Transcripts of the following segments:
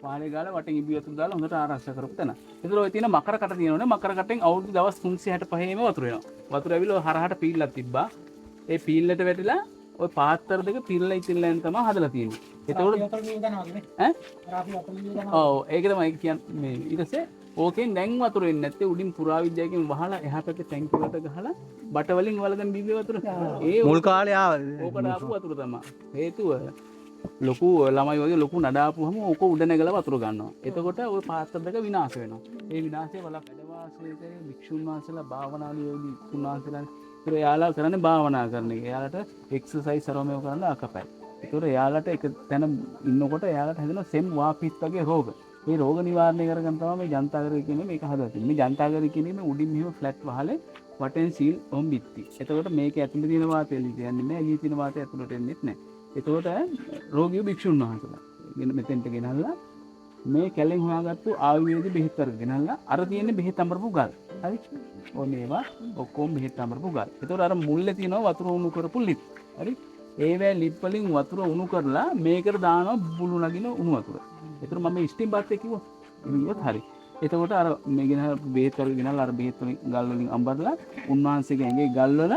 වාහනේ ගාලා වටෙන් ඉබි වතුර දාලා හොඳට ආරක්ෂා කරපු තැන. ඒතර ඔය තියෙන මකර කට තියෙනවනේ මකර කටෙන් අවුරුදු දවස් 365ෙම වතුර එනවා. වතුර ඇවිල්ලා හරහට පීල්ලක් තිබ්බා. ඒ පීල්ලට වැටිලා ඔය පාත්තර දෙක පිරලා ඉතින්ලෙන් තමයි හදලා තියෙන්නේ. ඒතකොට ඔව් ඒක තමයි කියන්නේ මේ ඊට පස්සේ ඕකෙන් දැන් වතුර එන්නේ නැත්තේ උඩින් පුරාවිද්‍යාවකින් වහලා එහා පැත්තේ ටැංකි වලට ගහලා බට වලින් වලගෙන බිව්වේ වතුර. ඒ මුල් කාලේ ආවද? ඕකට ආපු වතුර තමයි. හේතුව ලොකු ළමයි වගේ ලොකු නඩාපුවම ඕක උඩ නැගලා වතුර ගන්නවා. එතකොට ওই පාත්‍ර දෙක විනාශ වෙනවා. ඒ විනාශය වල වැඩ වාසය කරන භික්ෂුන් වහන්සේලා භාවනාදී යෝගී භික්ෂුන් වහන්සේලා ඒතර එයාලා කරන්නේ භාවනා කරන එක. එයාලට එක්සර්සයිස් සරමව කරන්න අකපයි. ඒතර එයාලට එක තැන ඉන්නකොට එයාලට හැදෙන සෙම් වාපිත් වගේ රෝග. මේ රෝග නිවාරණය කරගන්න තමයි මේ ජනතාගරය කියන්නේ මේක හදලා තියෙන්නේ. මේ ජනතාගරය කියන්නේ මේ උඩින් මෙහෙම ෆ්ලැට් වහලේ වටෙන් සීල් ඔම් බිත්ති. එතකොට මේක ඇතුලේ තියෙන වාතය එළියට යන්නේ නැහැ. එළියේ තියෙන වාතය ඇතුලට එන්නේ නැහැ. එතකොට රෝගිය භික්ෂුන් වහන්සේලා ගෙන මෙතෙන්ට ගෙනල්ලා මේ කැලෙන් හොයාගත්තු ආයුර්වේද බෙහෙත් වර්ග ගෙනල්ලා අර තියෙන බෙහෙත් අඹරපු ගල්. හරි. ඔය මේවා ඔක්කොම බෙහෙත් අඹරපු ගල්. එතකොට අර මුල්ලේ තියෙනවා වතුර උණු කරපු ලිප්. හරි. ඒවැ ලිප් වලින් වතුර උණු කරලා මේකට දානවා බුළු නගින උණු වතුර. එතකොට මම ස්ටිම් බාත් එක කිව්වා. ඉතින් හරි. එතකොට අර මේ ගෙන බෙහෙත් වර්ග ගෙනල්ලා අර බෙහෙත් වලින් ගල් වලින් අඹරලා උන්වහන්සේගේ ඇඟේ ගල් වල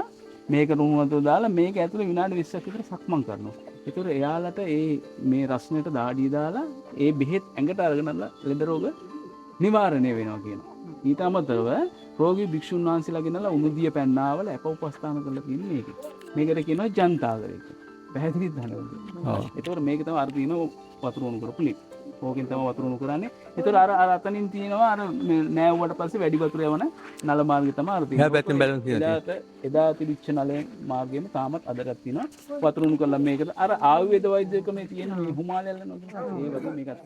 මේකට උණු වතුර දාලා මේක ඇතුලේ විනාඩි 20ක් විතර සක්මන් කරනවා. ඒතර එයාලට මේ රස්නයට දාඩිය දාලා ඒ බෙහෙත් ඇඟට අරගෙනලා ලෙඩ රෝග නිවාරණය වෙනවා කියනවා. ඊට අමතරව රෝගී භික්ෂුන් වහන්සේලා ගෙනලා උණුදිය පැන්නාවල අප උපස්ථාන කරලා තියෙන මේක. මේකට කියනවා ජන්තාගරය කියලා. පැහැදිලිද නේද? ඔව්. ඒතකොට මේක තමයි අර තියෙන වතුර උණු කරපු ලිප්. ඕකෙන් තමයි වතුර උණු කරන්නේ. ඒතකොට අර අතනින් තියෙනවා අර නෑවුවට පස්සේ වැඩි වතුර යවන නල මාර්ගය තමයි අර තියෙන්නේ. එහා පැත්තෙන් බැලන්ස් තියෙනවා. එදා තිබිච්ච නලේ මාර්ගයම තාමත් අදටත් තියෙනවා. වතුර උණු කරලා මේකද අර ආයුර්වේද වෛද්‍යකමේ තියෙන මේ හුමාලයල්ල නෝන ඒ වගේ මේකත්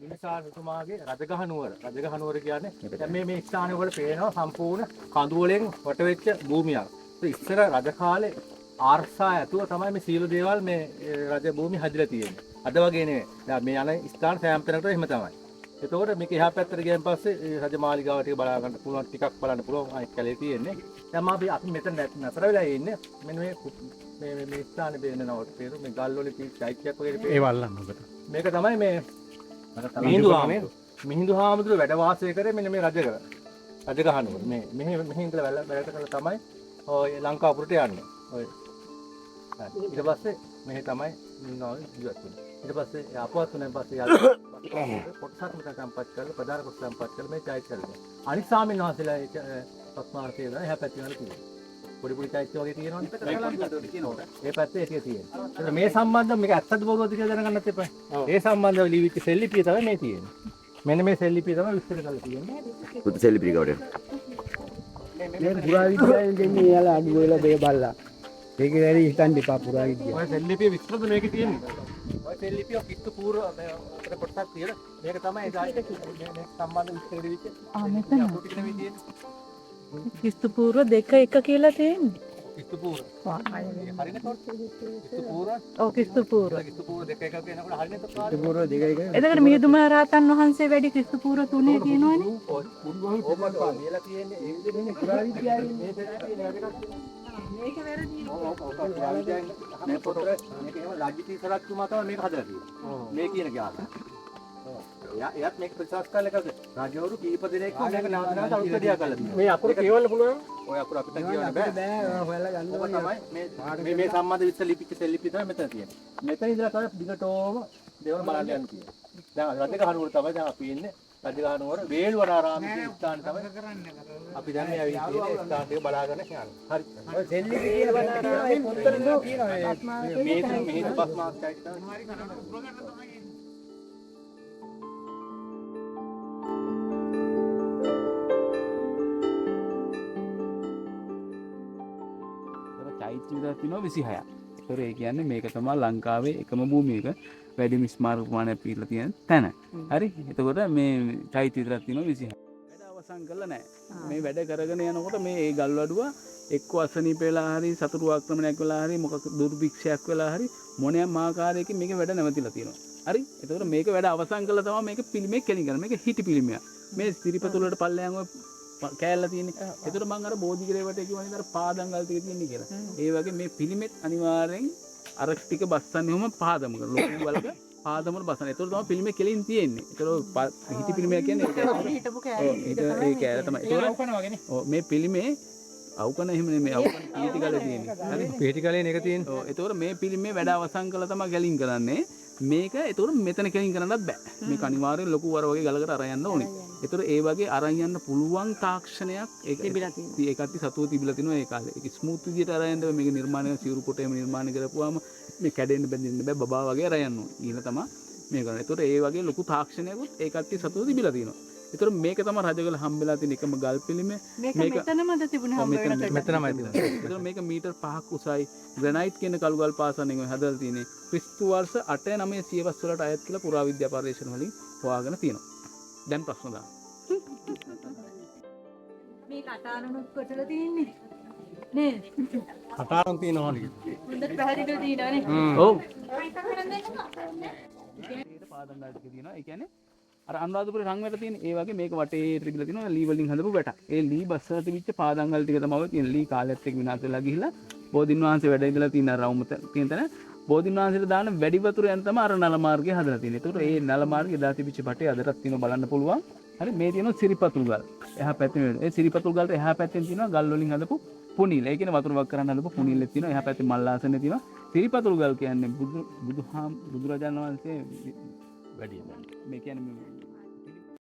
විනිසාර තුමාගේ රජගහ නුවර. රජගහ නුවර කියන්නේ දැන් මේ ස්ථානය වල පේනවා සම්පූර්ණ කඳු වලින් වට වෙච්ච භූමියක්. ඉස්සර රජ කාලේ ආර්සා ඇතුව තමයි මේ සීල දේවල් මේ රජ භූමි හැදිලා තියෙන්නේ. අද වගේ නෙවෙයි. දැන් මේ යන ස්ථාන සෑම තැනකට එහෙම තමයි. එතකොට මේක එහා පැත්තට ගියන් පස්සේ රජ මාලිගාව ටික බලා ගන්න පුළුවන් ටිකක් බලන්න පුළුවන් අය කැලේ තියෙන්නේ. දැන් අපි මෙතන නතර වෙලා ඉන්නේ. මෙන්න මේ ස්ථානේ බේනනවට පේන මේ ගල් වල තියෙන චෛත්‍යයක් වගේ පේන. ඒ වල්ලන්න ඔබට. මේක තමයි මේ මිහිඳු හාමුදුරුවෝ වැඩ වාසය කරේ මෙන්න මේ රජගහ නුවර. මෙහි ඉඳලා වැඩ කරලා තමයි ඔය ලංකාපුරට යන්නේ. ඔය ඊට පස්සේ මෙහි තමයි ජීවත් වෙන්නේ. ඊට පස්සේ අපවත් වුණාන් පස්සේ කොටසක් මත සම්පත් කරලා ප්‍රධාන කොටස සම්පත් කරලා මේ චෛත්‍ය කරලා. අනිත් ස්වාමීන් වහන්සේලා පස්මාර්ථය දාන එහා පැත්තේ යන තියෙනවා. පොඩි පොඩි චෛත්‍ය වගේ තියෙනවනේ. ඒ පැත්තේ ඒක තියෙනවා. මේ සම්බන්ධව මේක ඇත්තද බොරුවද කියලා දැනගන්නත් එපා. ඒ සම්බන්ධව ලියවිච්ච සෙල්ලිපිය තමයි මේ තියෙන්නේ. මෙන්න මේ සෙල්ලිපිය තමයි විස්තර කරලා තියෙන්නේ. පුත් සෙල්ලිපිය කවුද? මේ පුරාවිද්‍යාවෙන් දෙන්නේ එයාලා අඩු වෙලා බේ බල්ලා. ඒක වැඩි හිතන්න එපා පුරාවිද්‍යාව. ඔය සෙල්ලිපිය විස්තරද මේකේ තියෙන්නේ? ඔය සෙල්ලිපිය කිත්තු පූර්ව අපේ කොටසක් තියෙන. මේක තමයි මේ සම්බන්ධ විස්තර දෙවිච්ච. මෙතන අපිට තියෙන්නේ. කිස්තු පූර්ව 2 1 කියලා තියෙන්නේ. කිත්තු පූර්ව. හරිනේ කොටස. කිත්තු පූර්ව. ඔව් කිස්තු පූර්ව. කිත්තු පූර්ව 2 1 කියනකොට හරිනේ તો කාලේ. පුරාව දෙකයි එක. එතකොට මිහිඳු මහ රහතන් වහන්සේ වැඩි කිස්තු පූර්ව 3 කියනවනේ. ඕකත් කියලා තියෙන්නේ ඒ විදිහේ පුරාවිද්‍යාවේ මේ මේක වැරදි. මේ පොතේ මේක එහෙම ලජ්ජිතී සරත්තුමා තමයි මේක හදලා තියෙන්නේ. මේ කියන ගාන. එයාත් මේක ප්‍රතිශාස් කරලා එකද රජවරු කීප දෙනෙක් මේක නැවත උත්තරියා කරලා තියෙනවා. මේ අකුර කියවන්න පුළුවන්. ඔය අකුර අපිට කියවන්න බෑ. හොයලා ගන්න ඕක තමයි මේ සම්බන්ධ විස්තර ලිපිච්ච සෙල්ලිපි තමයි මෙතන තියෙන්නේ. මෙතන ඉඳලා තමයි දිගටම දේවල් බලන්න යන්න තියෙන්නේ. දැන් රජගහ නුවර තමයි දැන් අපි ඉන්නේ. රජගහ නුවර වේළුවනාරාමයේ කියන ස්ථාන තමයි අපි දැන් මේ ඇවිත් තියෙන ස්ථාන ටික බලාගෙන යනවා. හරි. ඔය සෙල්ලිපි කියන වනාරාමයේ පොත්තර කියනවා මේ පස්මාස්කයි තමයි. චෛත්‍ය විතර තියෙනවා 26ක්. ඒතර ඒ කියන්නේ මේක තමයි ලංකාවේ එකම භූමියක වැඩිම ස්මාරක ප්‍රමාණයක් පිරලා තියෙන තැන. හරි. එතකොට මේ චෛත්‍ය විතරක් තියෙනවා 26. වැඩ අවසන් කළා නැහැ. මේ වැඩ කරගෙන යනකොට මේ ගල්වඩුව එක්ක අසනීප වෙලා හරි සතුරු ආක්‍රමණයක් වෙලා හරි මොකක් දුර්භික්ෂයක් වෙලා හරි මොනියම් ආකාරයකින් මේක වැඩ නැවතිලා තියෙනවා. හරි. එතකොට මේක වැඩ අවසන් කළා තමයි මේක පිළිමේ කෙලින් කරන්නේ. මේක හිටි පිළිමයක්. මේ සිරිපතුල වලට පල්ලයන් ඔය කෑල්ල තියෙන්නේ. ඒතර මම අර බෝධිගිරේ වටේ කිව්වනේ අර පාදංගල් ටික තියෙන්නේ කියලා. ඒ වගේ මේ පිළිමෙත් අනිවාර්යෙන් අර ටික බස්සන්නේ වුම පාදම කරලා ලොකු වලක පාදමර බසන. ඒතර තමයි පිළිමේ කෙලින් තියෙන්නේ. ඒතර හිටි පිළිමේ කියන්නේ හිටපු ඔව් කෑල්ල. ඒ කෑල්ල තමයි. ඒතර ඔව් මේ පිළිමේ අවකන එහෙම නෙමෙයි අවකන පීටි ගල තියෙන්නේ. හරි. පිටි කලේ එක තියෙන. ඔව් ඒතර මේ පිළිමේ වැඩ අවසන් කළා තමයි ගැලින් කරන්නේ. මේක ඒතර මෙතන කෙලින් කරන්නත් බෑ. මේක අනිවාර්යෙන් ලොකු වර වගේ ගලකට අරන් යන්න ඕනේ. ඒතර ඒ වගේ අරන් යන්න පුළුවන් තාක්ෂණයක් ඒක ඒකත් සතුව තිබිලා තිනවා ඒ කාලේ. ඒක ස්මූත් විදියට අරන් යන්න මේක නිර්මාණය සිවුරු කොට එහෙම නිර්මාණය කරපුවාම මේ කැඩෙන්න බැඳෙන්න බෑ බබා වගේ අරන් යන්න ඕනේ. ඊළ තමයි මේ කරන්නේ. ඒතර ඒ වගේ ලොකු තාක්ෂණයකුත් ඒකත් සතුව තිබිලා තිනවා. ඒතර මේක තමයි රජගල හම්බෙලා තියෙන එකම ගල් පිළිමේ. මේක මෙතනමද තිබුණේ හම්බ වෙන මෙතනමයි තියෙන්නේ. ඒතර මේක මීටර් 5ක් උසයි ග්‍රැනයිට් කියන කළු ගල් පාසලෙන් හදලා තියෙන්නේ. ක්‍රිස්තු වර්ෂ 8 9 සියවස් වලට අයත් කියලා පුරාවිද්‍යා පර්යේෂණ වලින් හොයාගෙන තියෙනවා. දැන් ප්‍රශ්න දාන්න. මේ කටාරණුත් කොටලා තියෙන්නේ නේද? කටාරම් තියෙනවා නේද? හොඳට පැහැදිලිව තියෙනවානේ. ඔව්. ඒක පාදම් ගල් ටික තියෙනවා. ඒ කියන්නේ අර අනුරාධපුරේ රන් වැට තියෙන ඒ වගේ මේක වටේ තිබිලා තියෙනවා ලී වලින් හදපු වැට. ඒ ලී බස්සලා තිබිච්ච පාදම් ගල් ටික තමයි තියෙන. ලී කාලයත් එක්ක විනාශ වෙලා ගිහිල්ලා බෝධින් වහන්සේ වැඩ ඉඳලා තියෙන රවුම තියෙන තැන බෝධින් වහන්සේට දාන වැඩි වතුර යන තමයි අර නල මාර්ගය හදලා තියෙන්නේ. ඒතකොට ඒ නල මාර්ගය එදා තිබිච්ච බටේ අදටත් තියෙනවා බලන්න පුළුවන්. හරි මේ තියෙනවා සිරිපතුල් ගල්. එහා පැත්තේ ඒ සිරිපතුල් ගල්ට එහා පැත්තෙන් තියෙනවා ගල් වලින් හදපු පුනිල්. ඒ කියන්නේ වතුර වක් කරන්න හදපු පුනිල්ලක් තියෙනවා. එහා පැත්තේ මල් ආසනේ තියෙනවා. සිරිපතුල් ගල් කියන්නේ බුදුරජාණන් වහන්සේ වැඩි මේ කියන්නේ